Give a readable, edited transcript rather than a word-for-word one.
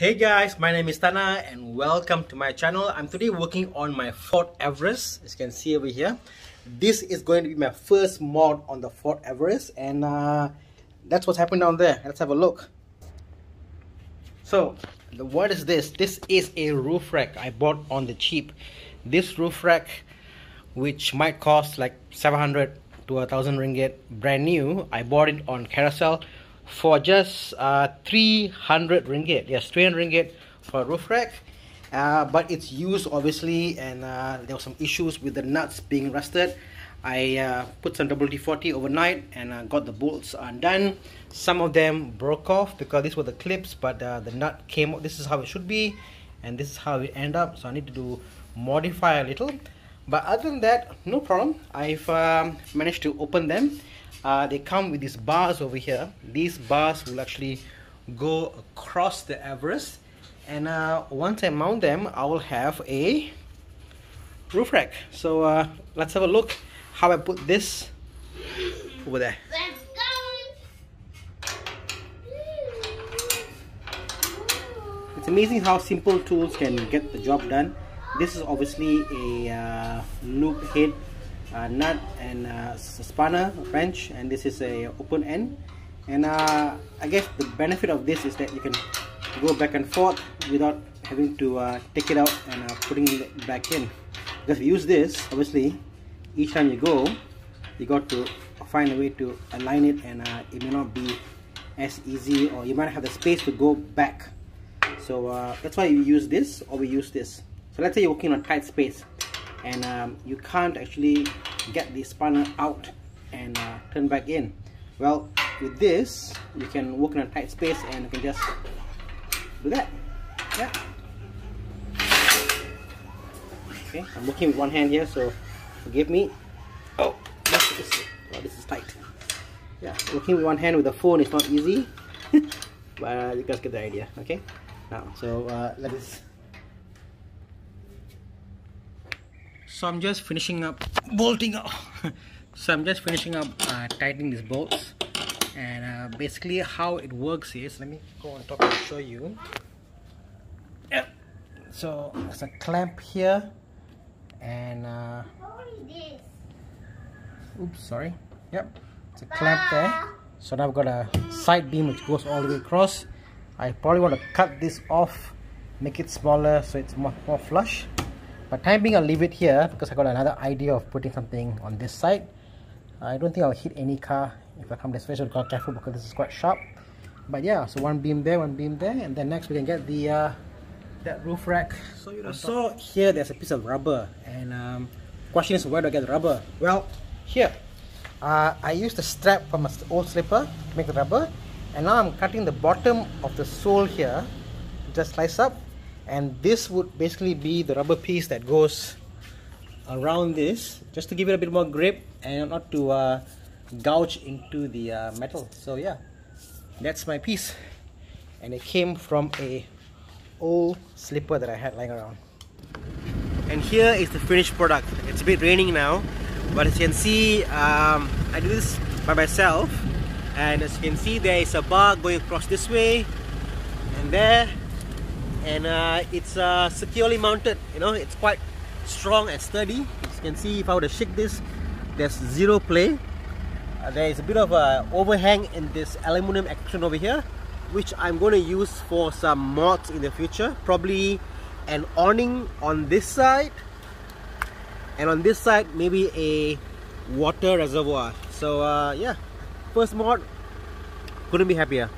Hey guys, my name is Tana and welcome to my channel. I'm today working on my Fort Everest, as you can see over here. This is going to be my first mod on the Fort Everest, and that's what's happened down there. Let's have a look. So, what is this? This is a roof rack I bought on the cheap. This roof rack, which might cost like 700 to 1,000 ringgit brand new, I bought it on Carousel for just 300 ringgit. Yes, 300 ringgit for a roof rack. But it's used obviously, and there were some issues with the nuts being rusted. I put some WD-40 overnight and got the bolts undone. Some of them broke off because these were the clips, but the nut came out. This is how it should be, and this is how it ended up. So I need to modify a little. But other than that, no problem. I've managed to open them. They come with these bars over here. These bars will actually go across the Everest, and once I mount them, I will have a roof rack. So let's have a look how I put this over there. Let's go. It's amazing how simple tools can get the job done. This is obviously a loop head nut and a spanner wrench, and this is a open end. And I guess the benefit of this is that you can go back and forth without having to take it out and putting it back in. Because if you use this, obviously each time you go, you got to find a way to align it, and it may not be as easy, or you might have the space to go back. So that's why you use this, or we use this. So let's say you're working on a tight space and you can't actually get the spanner out and turn back in. Well, with this you can work in a tight space and you can just do that. Yeah. Okay, I'm working with one hand here, so forgive me. Oh, this is tight. Yeah, working with one hand with the phone is not easy, but you guys get the idea. Okay, now so let us. So I'm just finishing up bolting up. So I'm just finishing up tightening these bolts, and basically how it works is, let me go on top and show you. Yep. So there's a clamp here, and oops, sorry. Yep, it's a clamp there. So now I've got a side beam which goes all the way across. I probably want to cut this off, make it smaller so it's more flush. But time being, I'll leave it here because I got another idea of putting something on this side. I don't think I'll hit any car if I come this way, so I've got to be careful because this is quite sharp. But yeah, so one beam there, and then next we can get the that roof rack. So you saw here there's a piece of rubber, and question is, where do I get the rubber? Well, here I used the strap from an old slipper to make the rubber, and now I'm cutting the bottom of the sole here, just slice up. And this would basically be the rubber piece that goes around this, just to give it a bit more grip and not to gouge into the metal. So yeah, that's my piece, and it came from a old slipper that I had lying around. And here is the finished product. It's a bit raining now, but as you can see, I do this by myself, and as you can see, there is a bar going across this way and there. And it's securely mounted. You know, it's quite strong and sturdy. As you can see, if I were to shake this, there's zero play. There is a bit of a overhang in this aluminum action over here, which I'm going to use for some mods in the future. Probably an awning on this side, and on this side maybe a water reservoir. So yeah, first mod, couldn't be happier.